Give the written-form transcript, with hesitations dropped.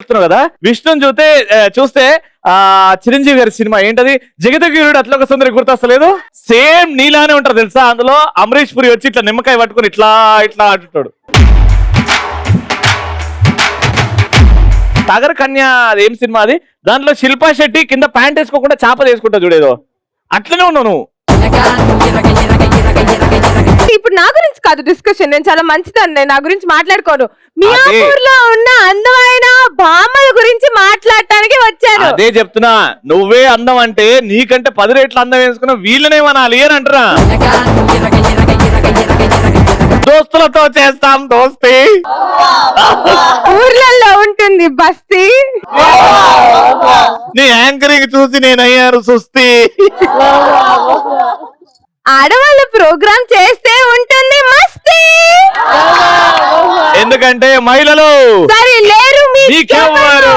చెప్తున్నావు కదా, విష్ణుని చూస్తే చిరంజీవి గారి సినిమా ఏంటది, జగదగిరుడు అట్లా ఒక సుందరి గుర్తొస్తలేదు, సేమ్ నీలానే ఉంటారు తెలుసా. అందులో అమరీష్ పురి వచ్చి ఇట్లా నిమ్మకాయ పట్టుకుని ఇట్లా ఇట్లా ఆడుతాడు. సాగర్ కన్య అదేం సినిమా అది, దాంట్లో శిల్పా శెట్టి కింద ప్యాంట్ వేసుకోకుండా చేప వేసుకుంటా చూడేదో, అట్లనే ఉన్నావు నువ్వు. ఇప్పుడు నా గురించి కాదు డిస్కషన్, నేను చాలా మంచిదాన్ని, నా గురించి మాట్లాడుకోను. మియాపూర్ లో ఉన్న అందమైన భామల గురించి మాట్లాడటానికి వచ్చాను. అదే చెప్తున్నా, నువ్వే అందం అంటే నీకంటే 10 రెట్లు అందం వేసుకున్నావు, వీళ్ళనేమనాలి అని అంటారా. దోస్తులతో చేస్తాం దోస్తి, ఊర్లలో ఉంటుంది బస్తీ, నీ యాంకరింగ్ చూసి నేను అయ్యాను సుస్తి. ఆడవాళ్ళ ప్రోగ్రామ్ చేస్తే ఉంటుంది మస్తీ, ఎందుకంటే మహిళలు సరే లేరు మీకెవ్వరు